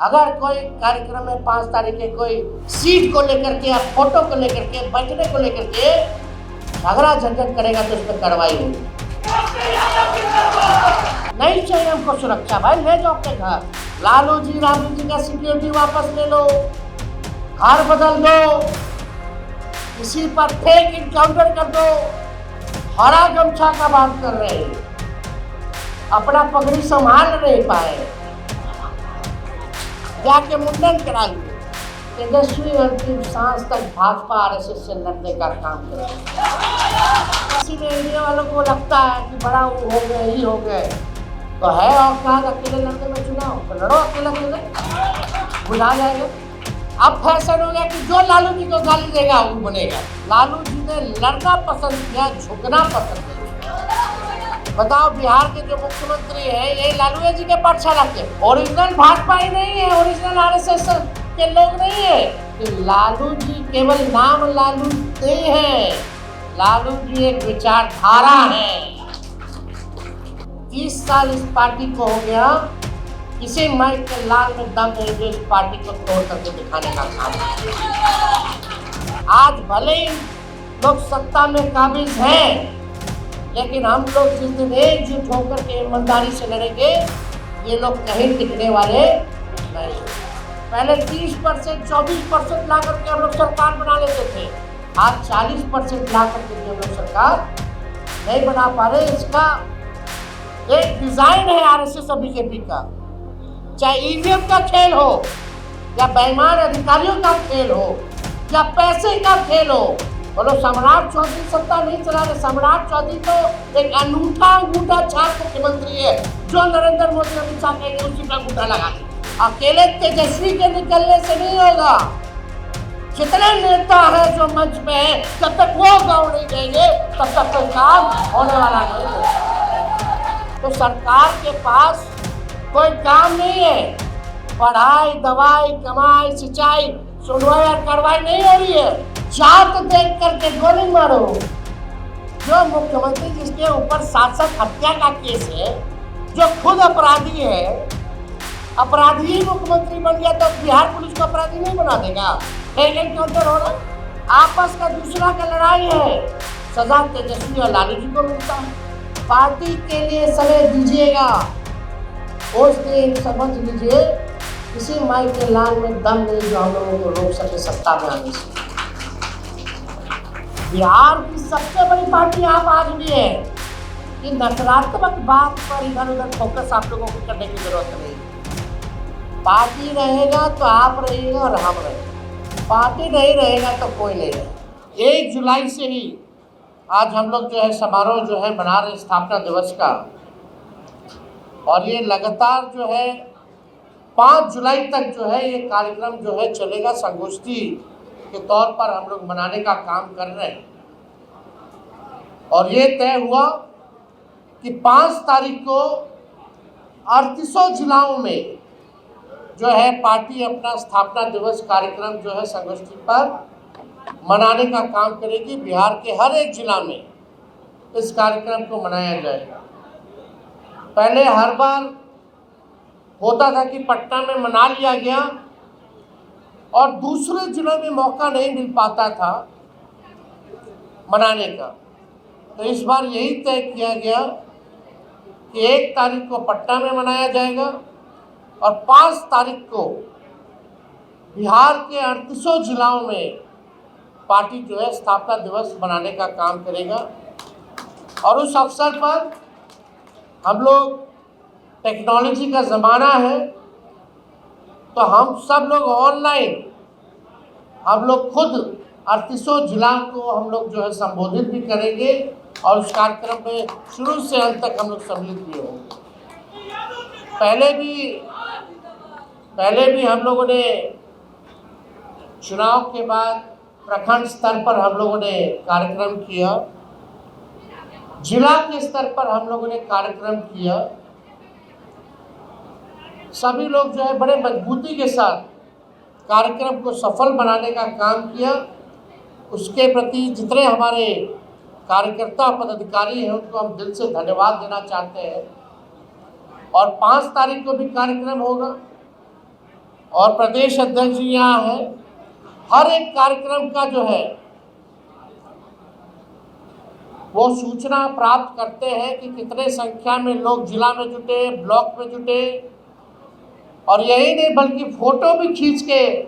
अगर कोई कार्यक्रम में 5 तारीख के कोई सीट को लेकर के या फोटो को लेकर के बैठने को लेकर के झगड़ा झंझट करेगा तो उस पर कार्रवाई होगी। नहीं चाहिए हमको सुरक्षा, भाई ले जाओ अपने घर। लालू जी का सिक्योरिटी वापस ले लो, घर बदल दो, किसी पर फेक इनकाउंटर कर दो। हरा गमछा का बात कर रहे हैं, अपना पगड़ी संभाल नहीं पाए, जाके मुंडन करा लिए। तेजस्वी अंतिम सांस तक भाजपा आरएसएस से लड़ने का काम करेगा। इसीलिए इंडिया वालों को लगता है कि बड़ा वो हो गए ही हो गए, तो है और कहा अकेले लड़ने में चुनाव, तो लड़ो अकेले बुझा जाएगा। अब फैशन हो गया कि जो लालू जी को गाली देगा वो बनेगा। लालू जी ने लड़ना पसंद किया, झुकना पसंद किया। बताओ, बिहार के जो मुख्यमंत्री हैं ये लालू जी के पाठशाला के ओरिजिनल भाजपा ही नहीं है, ओरिजिनल आरएसएस के लोग नहीं है। कि लालू जी केवल नाम लालू नहीं है, लालू जी एक विचारधारा है। 30 साल इस पार्टी को हो गया, किसी माइक के लाल में दम नहीं जो इस पार्टी को तोड़ करके दिखाने का काम है। आज भले ही लोग सत्ता में काबिज हैं, लेकिन हम लोग जिस दिन एकजुट होकर के ईमानदारी से लड़ेंगे, ये लोग कहीं टिकने वाले नहीं। पहले 30%, 24% ला करके हम लोग सरकार बना लेते थे, आज 40% ला करके हम लोग सरकार नहीं बना पा रहे। इसका एक डिजाइन है आरएसएस और बीजेपी का, चाहे ईवीएम का खेल हो या बेईमान अधिकारियों का खेल हो या पैसे का खेल हो। बोलो, सम्राट चौधरी सत्ता नहीं चला रहे। सम्राट चौधरी तो एक अनूठा अंगूठा छाप मुख्यमंत्री है, जो नरेंद्र मोदी अमित शाह कहेंगे उसी पर अंगूठा लगा। अकेले तेजस्वी के निकलने से नहीं होगा। जितने नेता है जो मंच पे है, जब तक वो गाँव नहीं देंगे तब तक कोई काम होने वाला नहीं है। तो सरकार के पास कोई काम नहीं है। पढ़ाई, दवाई, कमाई, सिंचाई, सुनवाई और कार्रवाई नहीं हो रही है। जात देख करके गोली मारो। जो मुख्यमंत्री जिसके ऊपर 7 हत्या का केस है, जो खुद अपराधी है, अपराधी ही मुख्यमंत्री बन गया तो बिहार पुलिस को अपराधी नहीं बना देगा? लेकिन क्यों हो रहा? आपस का दूसरा का लड़ाई है, सजा तेजस्वी और लालू जी को मिलता है। पार्टी के लिए समय दीजिएगा, उस दिन समझ लीजिए किसी माई के लाल में दम नहीं जो हम लोगों को रोक सके सत्ता में आने से। बिहार की सबसे बड़ी पार्टी आप आज भी है कि नकारात्मक बात पर इधर उधर फोकस आप लोगों को करने की जरूरत नहीं। पार्टी रहेगा तो आप रहिएगा और हम रहेंगे, पार्टी नहीं रहेगा तो कोई नहीं रहेगा। 1 जुलाई से ही आज हम लोग जो है समारोह जो है मना रहे स्थापना दिवस का, और ये लगातार जो है 5 जुलाई तक जो है ये कार्यक्रम जो है चलेगा। संगोष्ठी के तौर पर हम लोग मनाने का काम कर रहे हैं, और ये तय हुआ कि 5 तारीख को 38 जिलाओं में जो है पार्टी अपना स्थापना दिवस कार्यक्रम जो है संगोष्ठी पर मनाने का काम करेगी। बिहार के हर एक जिला में इस कार्यक्रम को मनाया जाएगा। पहले हर बार होता था कि पटना में मना लिया गया और दूसरे जिलों में मौका नहीं मिल पाता था मनाने का। तो इस बार यही तय किया गया कि 1 तारीख को पटना में मनाया जाएगा और 5 तारीख को बिहार के 38 जिलाओं में पार्टी जो है स्थापना दिवस मनाने का काम करेगा। और उस अवसर पर हम लोग, टेक्नोलॉजी का ज़माना है तो हम सब लोग ऑनलाइन, हम लोग खुद 38 जिला को हम लोग जो है संबोधित भी करेंगे और उस कार्यक्रम में शुरू से अंत तक हम लोग सम्मिलित भी होंगे। पहले भी हम लोगों ने चुनाव के बाद प्रखंड स्तर पर हम लोगों ने कार्यक्रम किया, जिला के स्तर पर हम लोगों ने कार्यक्रम किया। सभी लोग जो है बड़े मजबूती के साथ कार्यक्रम को सफल बनाने का काम किया। उसके प्रति जितने हमारे कार्यकर्ता पदाधिकारी हैं उनको हम दिल से धन्यवाद देना चाहते हैं। और 5 तारीख को भी कार्यक्रम होगा और प्रदेश अध्यक्ष जी यहाँ है। हर एक कार्यक्रम का जो है वो सूचना प्राप्त करते हैं कि कितने संख्या में लोग जिला में जुटे, ब्लॉक में जुटे, और यही नहीं बल्कि फोटो भी खींच के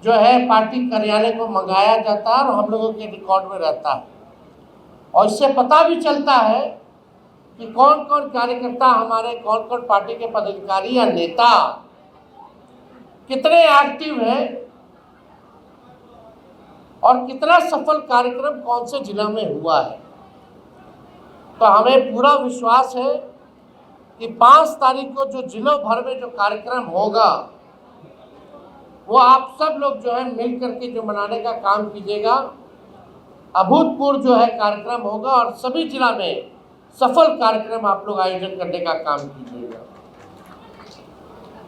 जो है पार्टी कार्यालय को मंगाया जाता है और हम लोगों के रिकॉर्ड में रहता है। और इससे पता भी चलता है कि कौन कौन कार्यकर्ता हमारे, कौन कौन पार्टी के पदाधिकारी या नेता कितने एक्टिव हैं और कितना सफल कार्यक्रम कौन से जिला में हुआ है। तो हमें पूरा विश्वास है कि 5 तारीख को जो जिलों भर में जो कार्यक्रम होगा वो आप सब लोग जो है मिल करके जो मनाने का काम कीजिएगा। अभूतपूर्व जो है कार्यक्रम होगा और सभी जिला में सफल कार्यक्रम आप लोग आयोजन करने का काम कीजिएगा।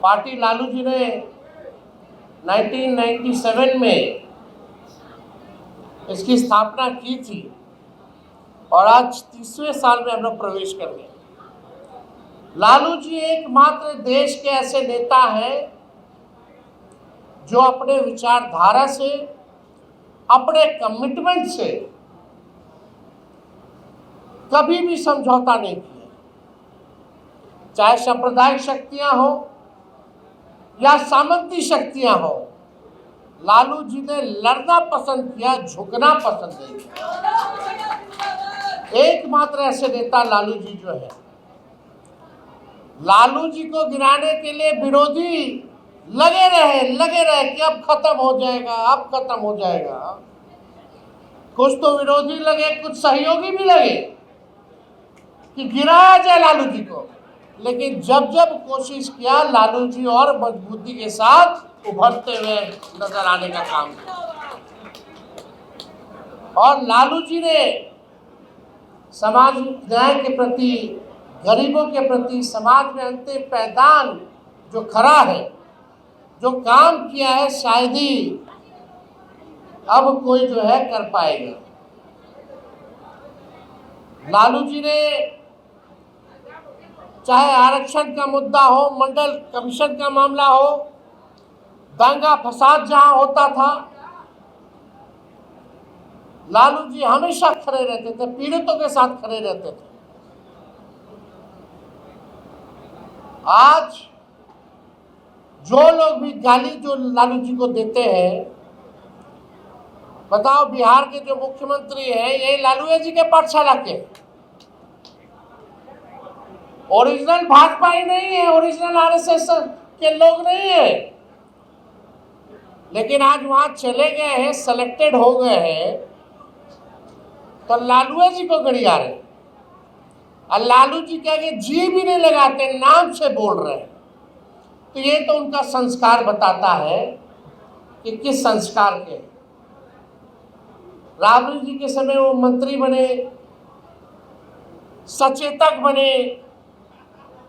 पार्टी लालू जी ने 1997 में इसकी स्थापना की थी और आज 30वें साल में हम लोग प्रवेश कर गए। लालू जी एकमात्र देश के ऐसे नेता हैं जो अपने विचारधारा से, अपने कमिटमेंट से कभी भी समझौता नहीं किया। चाहे सांप्रदायिक शक्तियां हो या सामंती शक्तियां हो, लालू जी ने लड़ना पसंद किया, झुकना पसंद नहीं किया। एकमात्र ऐसे नेता लालू जी जो है। लालू जी को गिराने के लिए विरोधी लगे रहे कि अब खत्म हो जाएगा, अब खत्म हो जाएगा। कुछ तो विरोधी लगे, कुछ सहयोगी भी लगे कि गिराया जाए लालू जी को, लेकिन जब जब कोशिश किया लालू जी और मजबूती के साथ उभरते हुए नजर आने का काम किया। और लालू जी ने समाज न्याय के प्रति, गरीबों के प्रति, समाज में अंतिम पायदान जो खड़ा है, जो काम किया है, शायद ही अब कोई जो है कर पाएगा। लालू जी ने चाहे आरक्षण का मुद्दा हो, मंडल कमीशन का मामला हो, दंगा फसाद जहां होता था, लालू जी हमेशा खड़े रहते थे, पीड़ितों के साथ खड़े रहते थे। आज जो लोग भी गाली जो लालू जी को देते हैं, बताओ बिहार के जो मुख्यमंत्री हैं ये लालू जी के पाठशाला के, ओरिजिनल भाजपा ही नहीं है, ओरिजिनल आरएसएस के लोग नहीं है, लेकिन आज वहां चले गए हैं, सिलेक्टेड हो गए हैं, तो लालू जी को गड़िया रहे। और लालू जी क्या कि जी भी नहीं लगाते, नाम से बोल रहे हैं। तो ये तो उनका संस्कार बताता है कि किस संस्कार के। राबड़ी जी के समय वो मंत्री बने, सचेतक बने।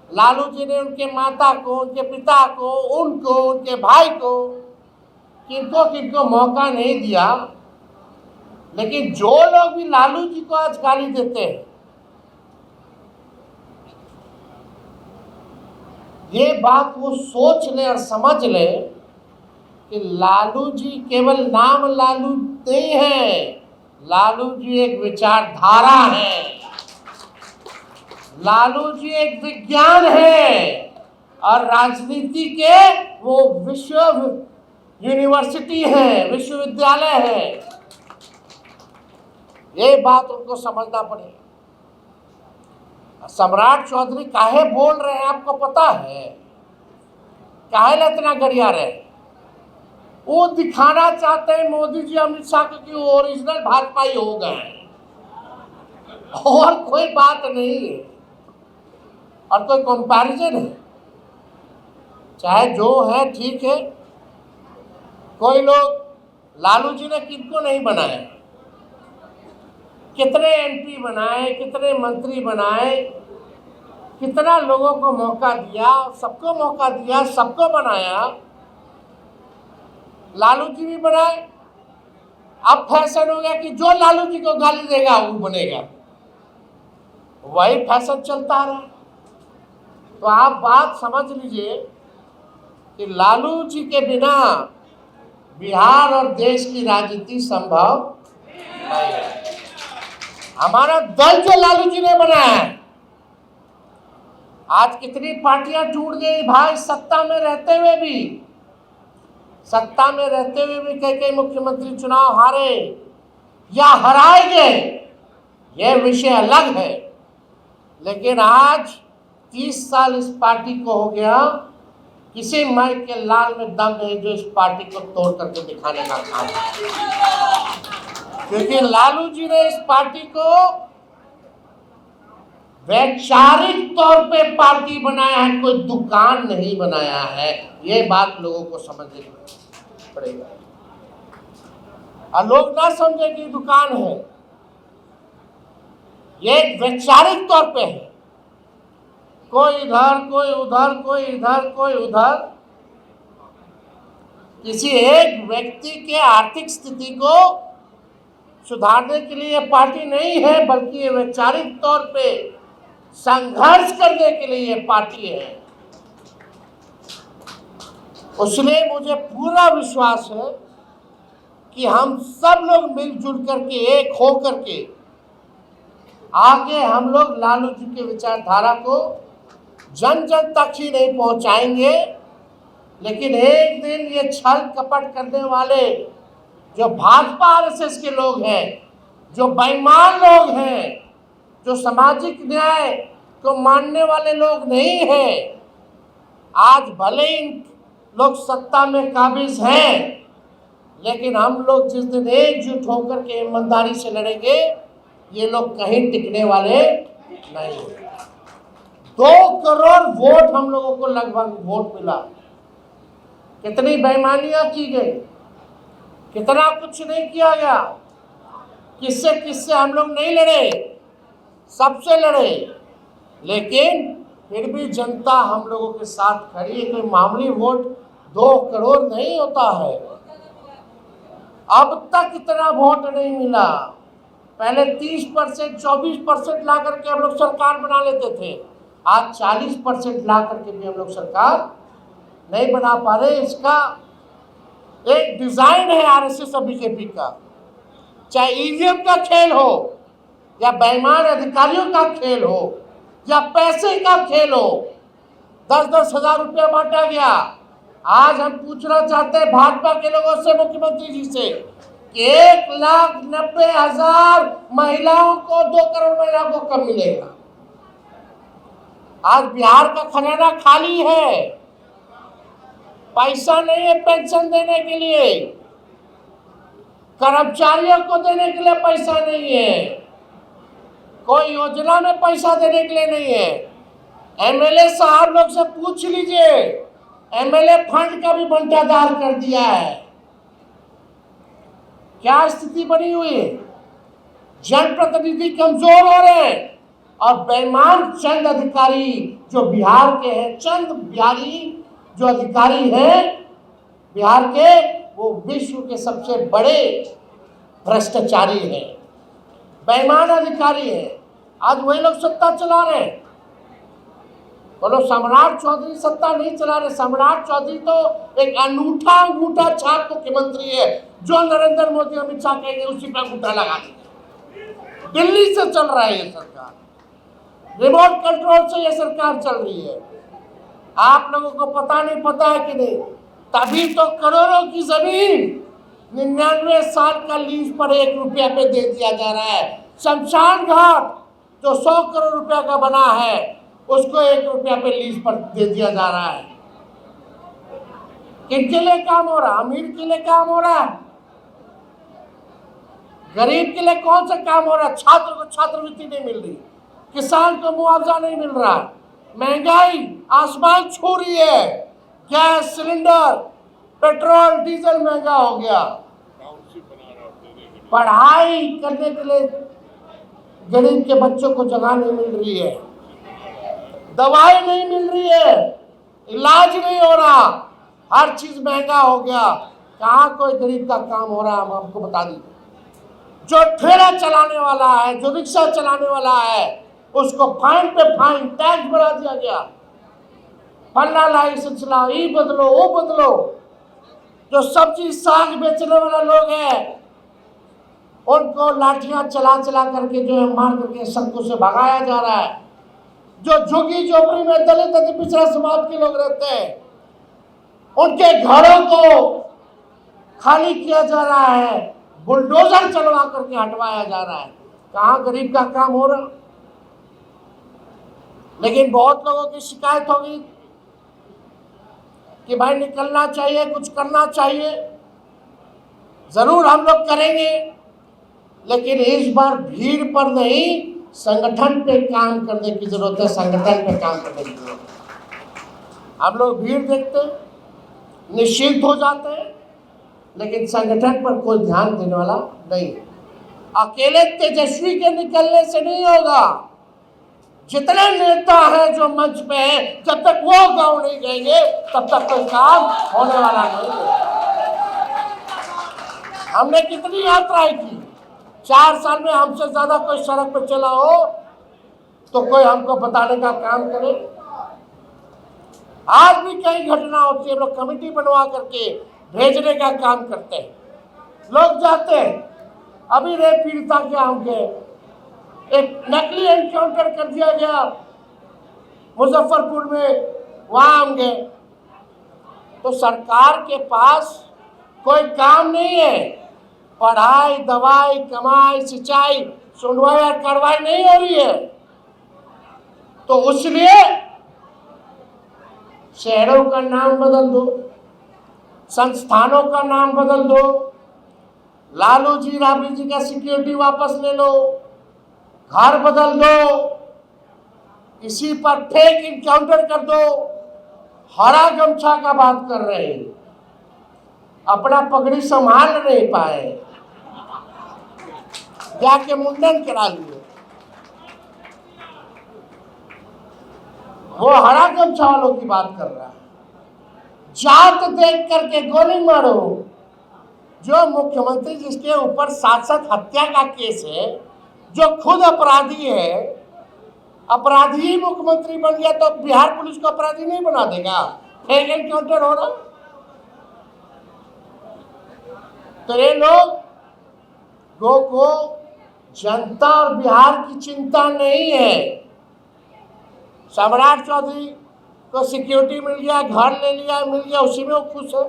लालू जी ने उनके माता को, उनके पिता को, उनको, उनके भाई को, किनको किनको मौका नहीं दिया। लेकिन जो लोग भी लालू जी को आज गाली देते हैं, ये बात वो सोच ले और समझ ले कि लालू जी केवल नाम लालू नहीं है, लालू जी एक विचारधारा है, लालू जी एक विज्ञान है और राजनीति के वो विश्व यूनिवर्सिटी है, विश्वविद्यालय है। ये बात उनको समझना पड़ेगा। सम्राट चौधरी काहे बोल रहे हैं आपको पता है? काहे इतना गरिया रहे? वो दिखाना चाहते हैं मोदी जी, अमित शाह को कि वो ओरिजिनल भाजपा ही हो गए हैं, और कोई बात नहीं है और कोई कंपैरिजन है। चाहे जो है ठीक है। कोई लोग लालू जी ने किनको नहीं बनाया, कितने एमपी बनाए, कितने मंत्री बनाए, कितना लोगों को मौका दिया, सबको मौका दिया, सबको बनाया। लालू जी भी बनाए। अब फैशन हो गया कि जो लालू जी को गाली देगा वो बनेगा, वही फैशन चलता रहा। तो आप बात समझ लीजिए कि लालू जी के बिना बिहार और देश की राजनीति संभव नहीं है। हमारा दल जो लालू जी ने बनाया है, आज कितनी पार्टियां टूट गई भाई, सत्ता में रहते हुए भी कई मुख्यमंत्री चुनाव हारे या हराए गए, यह विषय अलग है। लेकिन आज 30 साल इस पार्टी को हो गया, किसी माइक के लाल में दम नहीं जो इस पार्टी को तोड़ करके दिखाने का काम है। क्योंकि लालू जी ने इस पार्टी को वैचारिक तौर पे पार्टी बनाया है, कोई दुकान नहीं बनाया है। ये बात लोगों को समझनी पड़ेगा। और लोग ना समझे कि दुकान है, ये वैचारिक तौर पे है। कोई इधर, कोई उधर, कोई इधर, कोई उधर। किसी एक व्यक्ति के आर्थिक स्थिति को सुधारने के लिए पार्टी नहीं है, बल्कि ये वैचारिक तौर पे संघर्ष करने के लिए ये पार्टी है। उसमें मुझे पूरा विश्वास है कि हम सब लोग मिलजुल करके, एक हो करके आगे हम लोग लालू जी के विचारधारा को जन जन तक ही नहीं पहुंचाएंगे, लेकिन एक दिन ये छल कपट करने वाले जो भाजपा आरएसएस के लोग हैं, जो बेईमान लोग हैं, जो सामाजिक न्याय को मानने वाले लोग नहीं हैं, आज भले ही लोग सत्ता में काबिज हैं, लेकिन हम लोग जिस दिन एकजुट होकर के ईमानदारी से लड़ेंगे, ये लोग कहीं टिकने वाले नहीं। 2 करोड़ वोट हम लोगों को लगभग वोट मिला। कितनी बेईमानियां की गई, कितना कुछ नहीं किया गया। किससे किससे हम लोग नहीं लड़े, सबसे लड़े, लेकिन फिर भी जनता हम लोगों के साथ खड़ी है। कोई मामूली वोट 2 करोड़ नहीं होता है। अब तक इतना वोट नहीं मिला। पहले 30%, 24% ला करके हम लोग सरकार बना लेते थे। आज 40% ला करके भी हम लोग सरकार नहीं बना पा रहे। इसका एक डिजाइन है आरएसएस और बीजेपी का। चाहे ईवीएम का खेल हो, या बेईमान अधिकारियों का खेल हो, या पैसे का खेल हो। 10-10 हजार रुपया बांटा गया। आज हम पूछना चाहते हैं भाजपा के लोगों से, मुख्यमंत्री जी से, कि 1,90,000 महिलाओं को, 2 करोड़ महिलाओं को कब मिलेगा? आज बिहार का खजाना खाली है, पैसा नहीं है पेंशन देने के लिए, कर्मचारियों को देने के लिए पैसा नहीं है, कोई योजना में पैसा देने के लिए नहीं है। एमएलए साहब लोग से पूछ लीजिए, एमएलए फंड का भी बंटाधार कर दिया है। क्या स्थिति बनी हुई है? जनप्रतिनिधि कमजोर हो रहे हैं और बेईमान चंद अधिकारी जो बिहार के हैं, चंद बिहारी जो अधिकारी हैं बिहार के, वो विश्व के सबसे बड़े भ्रष्टाचारी हैं, बेईमान अधिकारी हैं। आज वही लोग सत्ता चला रहे हैं। बोलो सम्राट चौधरी सत्ता नहीं चला रहे। सम्राट चौधरी तो एक अनूठा अंगूठा छाप मुख्यमंत्री है, जो नरेंद्र मोदी अमित शाह कहेंगे उसी पर अंगूठा लगा देंगे। दिल्ली से चल रहा है ये सरकार, रिमोट कंट्रोल से ये सरकार चल रही है। आप लोगों को पता नहीं, पता है कि नहीं? तभी तो करोड़ों की जमीन 99 साल का लीज पर 1 रुपया पे दे दिया जा रहा है। शमशान घाट जो 100 करोड़ रुपया का बना है, उसको 1 रुपया पे लीज पर दे दिया जा रहा है। किनके लिए काम हो रहा? अमीर के लिए काम हो रहा है? गरीब के लिए कौन सा काम हो रहा है? छात्र को छात्रवृत्ति नहीं मिल रही, किसान को मुआवजा नहीं मिल रहा, महंगाई आसमान छू रही है, गैस सिलेंडर, पेट्रोल डीजल महंगा हो गया, पढ़ाई करने के लिए गरीब के बच्चों को जगह नहीं मिल रही है, दवाई नहीं मिल रही है, इलाज नहीं हो रहा, हर चीज महंगा हो गया। कहाँ कोई गरीब का काम हो रहा है? हम आपको बता दीजिए। जो ठेला चलाने वाला है, जो रिक्शा चलाने वाला है, उसको फाइन पे फाइन, टैक्स बढ़ा दिया गया। पन्ना लाई सिलसिला, ये बदलो वो बदलो। जो सब्जी साग बेचने वाला लोग हैं उनको लाठियां चला चला करके जो है मार करके सबको से भगाया जा रहा है। जो झुग्गी झोपड़ी में दलित अति पिछड़ा समाज के लोग रहते हैं उनके घरों को खाली किया जा रहा है, बुलडोजर चलवा करके हटवाया जा रहा है। कहाँ गरीब का काम हो रहा। लेकिन बहुत लोगों की शिकायत होगी कि भाई निकलना चाहिए, कुछ करना चाहिए। जरूर हम लोग करेंगे, लेकिन इस बार भीड़ पर नहीं, संगठन पे काम करने की जरूरत है। संगठन पे काम करने की जरूरत है। हम लोग भीड़ देखते हैं, निश्चिंत हो जाते हैं, लेकिन संगठन पर कोई ध्यान देने वाला नहीं। अकेले तेजस्वी के निकलने से नहीं होगा। जितने नेता हैं जो मंच पे हैं, जब तक वो गांव नहीं जाएंगे तब तक कोई काम होने वाला नहीं है। हमने कितनी यात्राएं की, 4 साल में हमसे ज्यादा कोई सड़क पर चला हो तो कोई हमको बताने का काम करे। आज भी कई घटना होती है, लोग कमेटी बनवा करके भेजने का काम करते हैं, लोग जाते हैं। अभी रेप पीड़िता के होंगे, एक नकली एनकाउंटर कर दिया गया मुजफ्फरपुर में, वहां होंगे। तो सरकार के पास कोई काम नहीं है। पढ़ाई, दवाई, कमाई, सिंचाई, सुनवाई और कार्रवाई नहीं हो रही है। तो उसलिए शहरों का नाम बदल दो, संस्थानों का नाम बदल दो, लालू जी राबड़ी जी का सिक्योरिटी वापस ले लो, घर बदल दो, इसी पर फेक इनकाउंटर कर दो। हरा गमछा का बात कर रहे हैं, अपना पगड़ी संभाल नहीं पाए, जाके मुंडन करा लिए। वो हरा गमछा वालों की बात कर रहा है। जात देख करके गोली मारो। जो मुख्यमंत्री जिसके ऊपर 7 हत्या का केस है, जो खुद अपराधी है, अपराधी ही मुख्यमंत्री बन गया तो बिहार पुलिस को अपराधी नहीं बना देगा? फेक एनकाउंटर हो रहा। तो ये लोगों को जनता और बिहार की चिंता नहीं है। सम्राट चौधरी को सिक्योरिटी मिल गया, घर ले लिया, मिल गया, उसी में वो खुश है।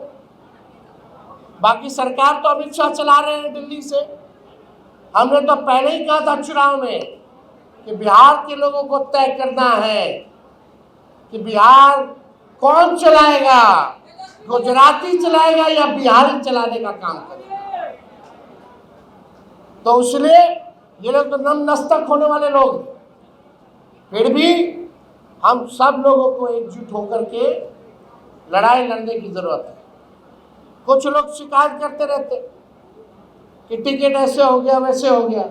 बाकी सरकार तो अमित शाह चला रहे हैं दिल्ली से। हमने तो पहले ही कहा था चुनाव में कि बिहार के लोगों को तय करना है कि बिहार कौन चलाएगा, गुजराती चलाएगा या बिहारी चलाने का काम करेगा। तो इसलिए ये लोग तो नतमस्तक होने वाले लोग। फिर भी हम सब लोगों को एकजुट होकर के लड़ाई लड़ने की जरूरत है। कुछ लोग शिकायत करते रहते कि टिकट ऐसे हो गया, वैसे हो गया।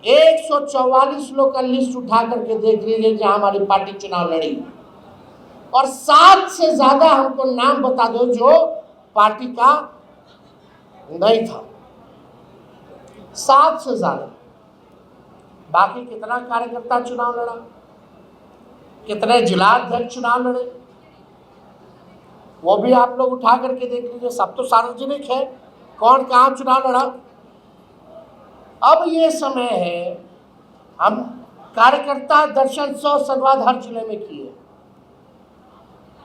144 लोग का लिस्ट उठा करके देख लीजिए जहां हमारी पार्टी चुनाव लड़ी, और 7 से ज्यादा हमको नाम बता दो जो पार्टी का नहीं था। 7 से ज्यादा। बाकी कितना कार्यकर्ता चुनाव लड़ा, कितने जिला अध्यक्ष चुनाव लड़े, वो भी आप लोग उठा करके देख लीजिए। सब तो सार्वजनिक है कौन कहाँ चुनाव लड़ा। अब ये समय है, हम कार्यकर्ता दर्शन 100 संवाद हर जिले में किए।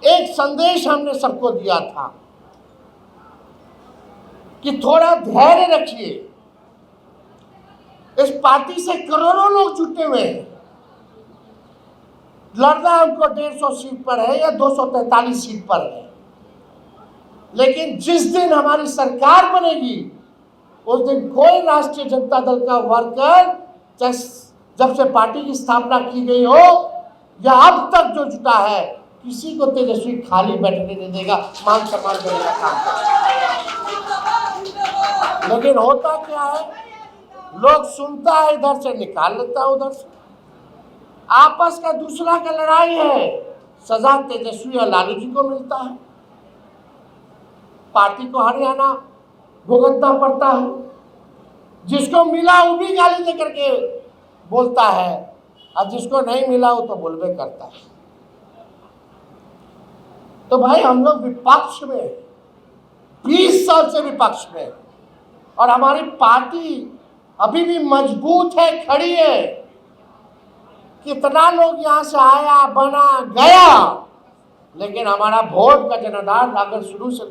एक संदेश हमने सबको दिया था कि थोड़ा धैर्य रखिए। इस पार्टी से करोड़ों लोग जुटे हुए हैं। लड़ना हमको 150 सीट पर है या 243 सीट पर है, लेकिन जिस दिन हमारी सरकार बनेगी उस दिन कोई राष्ट्रीय जनता दल का वर्कर, जब से पार्टी की स्थापना की गई हो या अब तक जो जुटा है, किसी को तेजस्वी खाली बैठने नहीं देगा, मान सम्मान देने का काम करेगा। लेकिन होता क्या है, लोग सुनता है इधर से, निकाल लेता है उधर से। आपस का दूसरा का लड़ाई है, सजा तेजस्वी और लालू जी को मिलता है, पार्टी को हरियाणा भुगतना पड़ता है। जिसको मिला वो भी गाली दे करके बोलता है, और जिसको नहीं मिला वो तो बोलबे करता है। तो भाई हम लोग विपक्ष में 20 साल से विपक्ष में, और हमारी पार्टी अभी भी मजबूत है, खड़ी है। कितना लोग यहाँ से आया, बना, गया, लेकिन हमारा वोट का जनाधार अगर शुरू से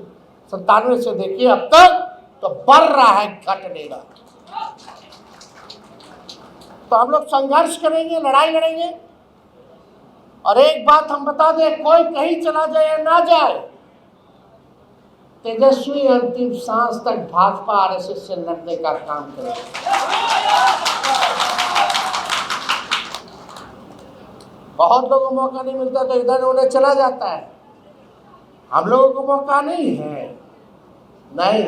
97 से देखिए अब तक, तो बढ़ रहा है, घट नहीं रहा। तो हम लोग संघर्ष करेंगे, लड़ाई लड़ेंगे। और एक बात हम बता दें, कोई कहीं चला जाए या ना जाए, तेजस्वी अंतिम सांस तक भाजपा आरएसएस से लड़ने का काम करेगा। बहुत लोगों को मौका नहीं मिलता तो इधर उधर चला जाता है। हम लोगों को मौका नहीं है, नहीं।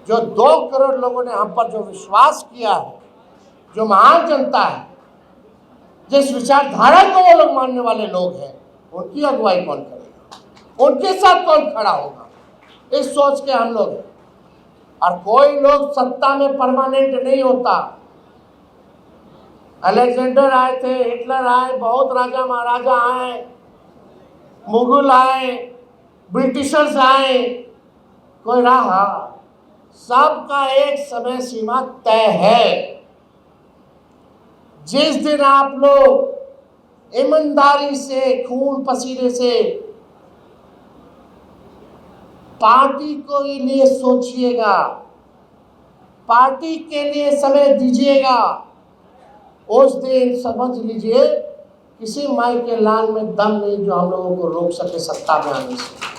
जो 2 करोड़ लोगों ने हम पर जो विश्वास किया है, जो महान जनता है, जिस विचारधारा को वो लोग मानने वाले लोग हैं, उनकी अगुवाई कौन करेगा, उनके साथ कौन खड़ा होगा, इस सोच के हम लोग हैं। और कोई लोग सत्ता में परमानेंट नहीं होता। अलेक्जेंडर आए थे, हिटलर आए, बहुत राजा महाराजा आए, मुगल आए, ब्रिटिशर्स आए, कोई रहा, सबका एक समय सीमा तय है। जिस दिन आप लोग ईमानदारी से, खून पसीने से पार्टी को लिए सोचिएगा, पार्टी के लिए समय दीजिएगा, उस दिन समझ लीजिए किसी माई के लाल में दम नहीं जो हम लोगों को रोक सके सत्ता में आने से।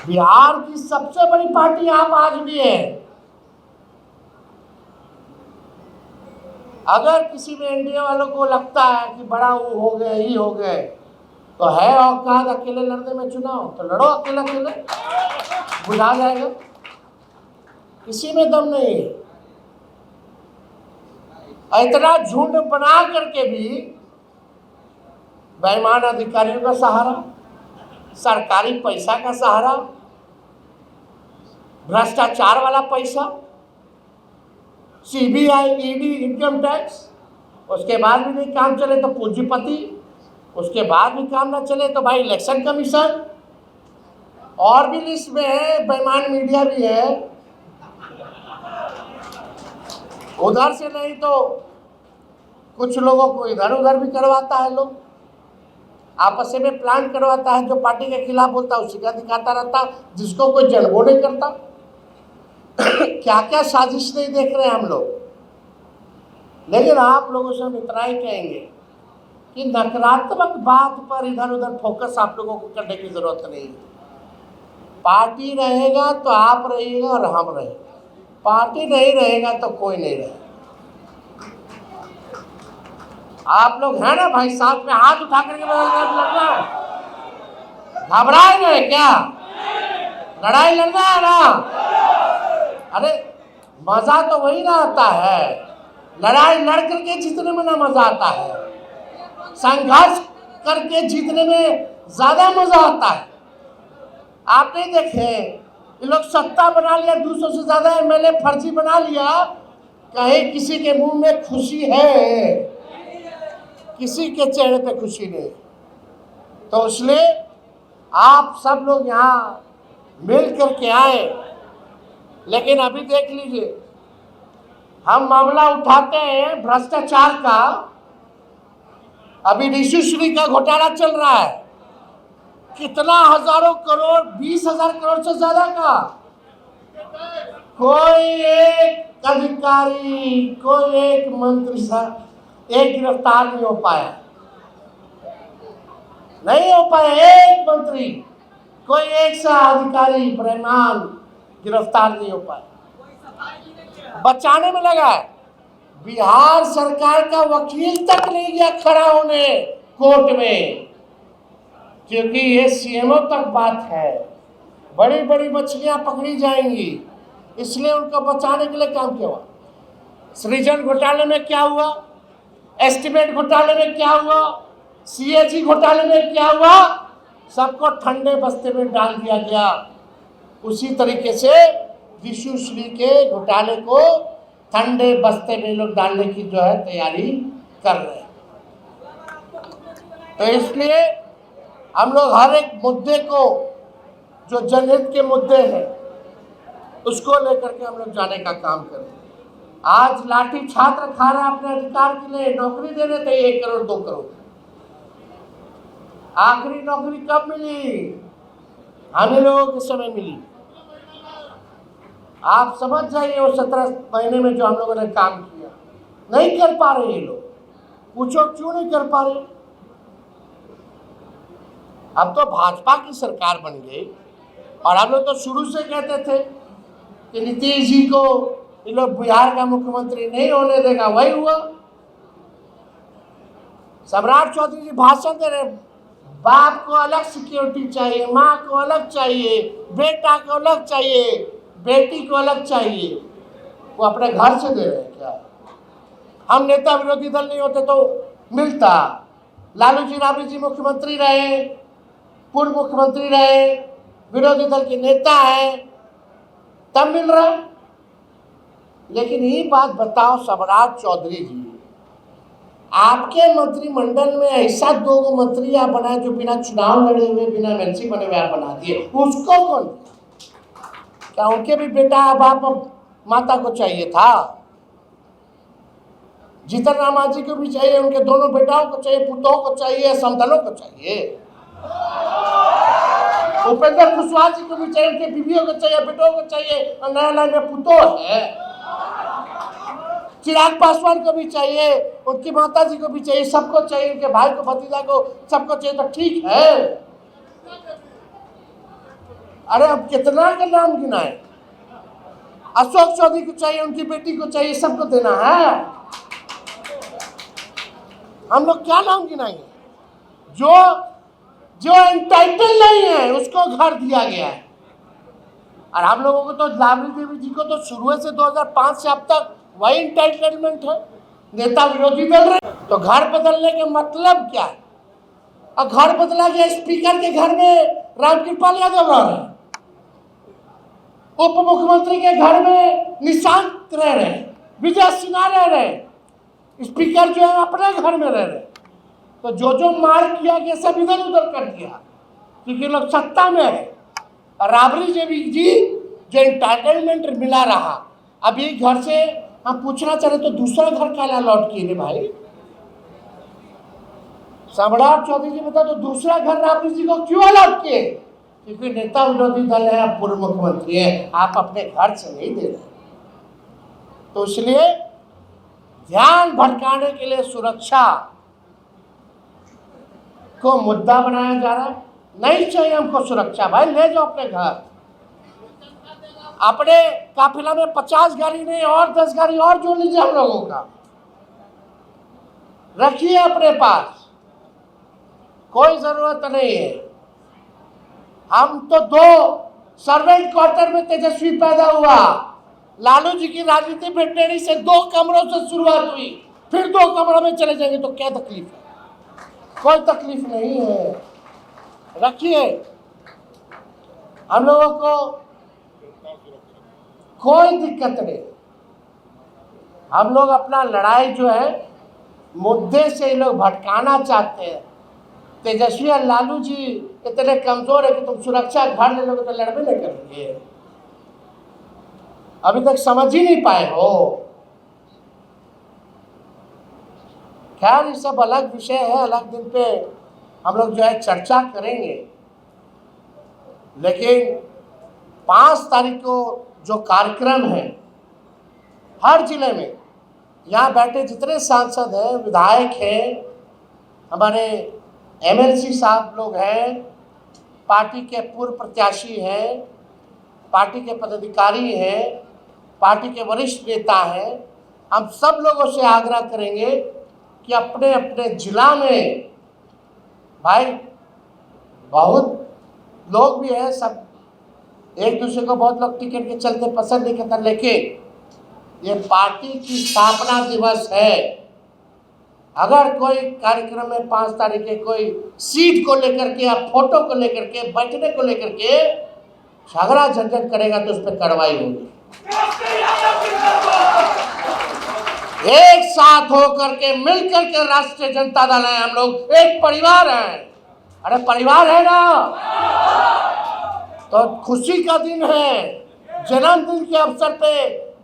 बिहार की सबसे बड़ी पार्टी आप आज भी है। अगर किसी में एनडीए वालों को लगता है कि बड़ा वो हो गए, ही हो गए, तो है औकात अकेले लड़ने में चुनाव, तो लड़ो अकेले अकेले, बुझा जाएगा। किसी में दम नहीं है। इतना झुंड बना करके भी बेईमान अधिकारियों का सहारा, सरकारी पैसा का सहारा, भ्रष्टाचार वाला पैसा, सीबीआई, ईडी, इनकम टैक्स, उसके बाद भी नहीं काम चले तो पूंजीपति, उसके बाद भी काम ना चले तो भाई इलेक्शन कमीशन, और भी लिस्ट में है, बेईमान मीडिया भी है। उधर से नहीं तो कुछ लोगों को इधर उधर भी करवाता है, लोग आपस में प्लान करवाता है, जो पार्टी के खिलाफ बोलता है उसी का दिखाता रहता, जिसको कोई जलबो नहीं करता। क्या क्या साजिश नहीं देख रहे हैं हम लोग। लेकिन आप लोगों से हम इतना ही कहेंगे कि नकारात्मक बात पर इधर उधर फोकस आप लोगों को करने की जरूरत नहीं है। पार्टी रहेगा तो आप रहिएगा और हम रहेंगे, पार्टी नहीं रहेगा तो कोई नहीं रहेगा। आप लोग हैं ना भाई, साथ में हाथ उठा करके लड़ना, घबराए गए क्या? लड़ाई लड़ना है ना? अरे मजा तो वही ना आता है, लड़ाई लड़ करके जीतने में ना मजा आता है, संघर्ष करके जीतने में ज्यादा मजा आता है। आप नहीं देखे, ये लोग सत्ता बना लिया, 200 से ज्यादा एमएलए फर्जी बना लिया, कहीं किसी के मुंह में खुशी है? किसी के चेहरे पे खुशी नहीं। तो इसलिए आप सब लोग यहाँ मिल करके आए। लेकिन अभी देख लीजिए, हम मामला उठाते हैं भ्रष्टाचार का, अभी ऋषि श्री का घोटाला चल रहा है, कितना हजारों करोड़, 20,000 करोड़ से ज्यादा का। कोई एक अधिकारी, कोई एक मंत्री साहब एक गिरफ्तार नहीं हो पाया, नहीं हो पाया। एक मंत्री, कोई एक सा अधिकारी बेईमान गिरफ्तार नहीं हो पाया। बचाने में लगा है। बिहार सरकार का वकील तक नहीं गया खड़ा होने कोर्ट में, क्योंकि ये सीएमओ तक बात है। बड़ी बड़ी मछलियां पकड़ी जाएंगी, इसलिए उनको बचाने के लिए काम किया हुआ। सृजन घोटाले में क्या हुआ, एस्टीमेट घोटाले में क्या हुआ, सीएजी घोटाले में क्या हुआ, सबको ठंडे बस्ते में डाल दिया गया। उसी तरीके से विश्वश्री के घोटाले को ठंडे बस्ते में लोग डालने की जो है तैयारी कर रहे हैं। तो इसलिए हम लोग हर एक मुद्दे को, जो जनहित के मुद्दे हैं, उसको लेकर के हम लोग जाने का काम करें। आज लाठी छात्र खा रहा अपने अधिकार के लिए, नौकरी दे रहे थे 1 करोड़ 2 करोड़। आखिरी नौकरी कब मिली? हमें लोगों के समय मिली। आप समझ जाइए वो 17 महीने में जो हम लोगों ने काम किया। नहीं कर पा रहे ये लोग, पूछो क्यों नहीं कर पा रहे? अब तो भाजपा की सरकार बन गई और हम लोग तो शुरू से कहते थे कि नीतीश जी को ये लोग बिहार का मुख्यमंत्री नहीं होने देगा। वही हुआ। सम्राट चौधरी जी भाषण दे रहे, बाप को अलग सिक्योरिटी चाहिए, माँ को अलग चाहिए, बेटा को अलग चाहिए, बेटी को अलग चाहिए। वो अपने घर से दे रहे हैं क्या? हम नेता विरोधी दल नहीं होते तो मिलता। लालू जी राबड़ी जी मुख्यमंत्री रहे, पूर्व मुख्यमंत्री रहे, विरोधी दल के नेता हैं, तब मिल रहा। लेकिन ये बात बताओ सम्राट चौधरी जी, आपके मंत्रिमंडल में ऐसा 2 मंत्री आप बनाए जो बिना चुनाव लड़े हुए, बिना एमएलसी बने हुए आप बना दिए। उसको कौन? क्या उनके भी बेटा बाप माता को चाहिए था? जीतन राम मांझी को भी चाहिए, उनके दोनों बेटाओं को चाहिए, पुतों को चाहिए, समधनों को चाहिए। उपेंद्र कुशवाहा जी को भी चाहिए, उनके बीवियों को चाहिए, बेटों को चाहिए, और नया लाइन में पुतो है। चिराग पासवान को भी चाहिए, उनकी माता जी को भी चाहिए, सबको चाहिए, उनके भाई को, भतीजा को, सबको चाहिए। तो ठीक है। अरे अब कितना का नाम गिनाए? अशोक चौधरी को चाहिए, उनकी बेटी को चाहिए, सबको देना है। हम लोग क्या नाम गिनाएंगे? जो एंटाइटल नहीं है उसको घर दिया गया है। और हम लोगों को तो राबड़ी देवी जी को तो शुरू से 2005 से अब तक वही एंटाइटलमेंट है। नेता विरोधी दल रहे तो घर बदलने का मतलब क्या है? और घर बदला गया, स्पीकर के घर में रामकृपाल यादव रह रहे, उप मुख्यमंत्री के घर में निशांत रह रहे, विजय सिन्हा रह रहे, स्पीकर जो है अपने घर में रह रहे। तो जो मार किया गया सब इधर उधर कर दिया, क्योंकि लोग सत्ता में है। और राबड़ी देवी जी जो एंटाइटलमेंट मिला रहा, अभी घर से हम पूछना चाह रहे तो दूसरा घर काला लौट किए रे भाई? सम्राट चौधरी जी बता तो दूसरा घर राबड़ी जी को क्यों अलॉट किए? क्योंकि नेता विरोधी दल है, पूर्व मुख्यमंत्री है, आप अपने घर से नहीं दे रहे। तो इसलिए ध्यान भटकाने के लिए सुरक्षा को मुद्दा बनाया जा रहा है। नहीं चाहिए हमको सुरक्षा भाई, ले जाओ अपने घर। अपने काफिला में 50 गाड़ी नहीं और 10 गाड़ी और जोड़ लीजिए हम लोगों का, रखिए अपने पास, कोई जरूरत नहीं है। हम तो 2 सर्वेंट क्वार्टर में तेजस्वी पैदा हुआ। लालू जी की राजनीति ब्रिटेनी से 2 कमरों से शुरुआत हुई, फिर 2 कमरों में चले जाएंगे तो क्या तकलीफ है? कोई तकलीफ नहीं है, रखिए। हम लोगों को कोई दिक्कत नहीं। हम लोग अपना लड़ाई जो है मुद्दे से ये लोग भटकाना चाहते हैं। तेजस्वी और लालू जी इतने कमजोर है कि तुम सुरक्षा घर ले लोगे तो लड़बे नहीं करेंगे। अभी तक समझ ही नहीं पाए हो। खैर ये सब अलग विषय है, अलग दिन पे हम लोग जो है चर्चा करेंगे। लेकिन 5 तारीख को जो कार्यक्रम है हर जिले में, यहाँ बैठे जितने सांसद हैं, विधायक हैं, हमारे एमएलसी साहब लोग हैं, पार्टी के पूर्व प्रत्याशी हैं, पार्टी के पदाधिकारी हैं, पार्टी के वरिष्ठ नेता हैं, हम सब लोगों से आग्रह करेंगे कि अपने अपने जिला में, भाई बहुत लोग भी हैं, सब एक दूसरे को बहुत लोग टिकट के चलते पसंद नहीं करता, लेकिन ये पार्टी की स्थापना दिवस है। अगर कोई कार्यक्रम में 5 तारीख के कोई सीट को लेकर के या फोटो को लेकर के, बैठने को लेकर के झगड़ा झंझट करेगा तो उस पर कार्रवाई होगी। एक साथ होकर के मिलकर के राष्ट्रीय जनता दल है, हम लोग एक परिवार हैं। अरे परिवार है ना, तो खुशी का दिन है, जन्मदिन के अवसर पे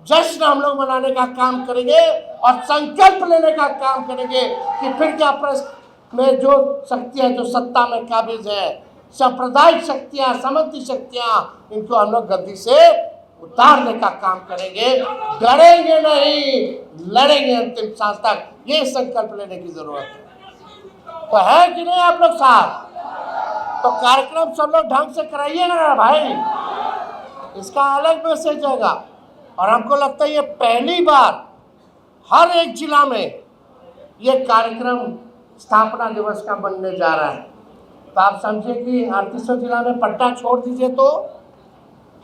जश्न हम लोग मनाने का काम करेंगे और संकल्प लेने का काम करेंगे कि फिर क्या प्रश्न में जो शक्तियां जो सत्ता में काबिज है, सांप्रदायिक शक्तियां, सामंती शक्तियां, इनको हम लोग गद्दी से उतारने का काम करेंगे। डरेंगे नहीं, लड़ेंगे अंतिम सांस तक। ये संकल्प लेने की जरूरत है। तो है कि नहीं आप लोग साथ? तो कार्यक्रम सब लोग ढंग से कराइएगा ना भाई, इसका अलग मैसेज होगा। और हमको लगता है ये पहली बार हर एक जिला में ये कार्यक्रम स्थापना दिवस का बनने जा रहा है। तो आप समझे कि 38 जिला में पट्टा छोड़ दीजिए, तो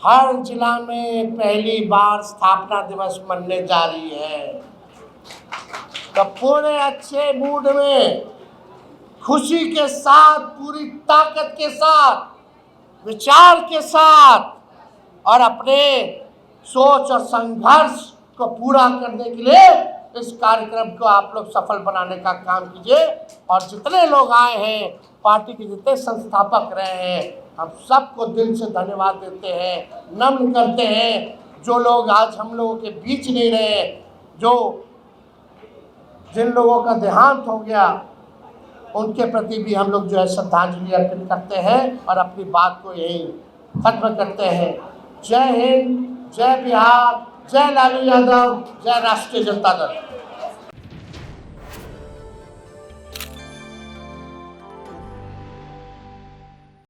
हर जिला में पहली बार स्थापना दिवस मनने जा रही है। तो पूरे अच्छे मूड में, खुशी के साथ, पूरी ताकत के साथ, विचार के साथ और अपने सोच और संघर्ष को पूरा करने के लिए इस कार्यक्रम को आप लोग सफल बनाने का काम कीजिए। और जितने लोग आए हैं, पार्टी के जितने संस्थापक रहे हैं, हम सबको दिल से धन्यवाद देते हैं, नम्र करते हैं। जो लोग आज हम लोगों के बीच नहीं रहे, जिन लोगों का देहांत हो गया, उनके प्रति भी हम लोग जो है श्रद्धांजलि अर्पित करते हैं और अपनी बात को यही खत्म करते हैं। जय हिंद, जय बिहार, जय लालू यादव, जय राष्ट्रीय जनता दल।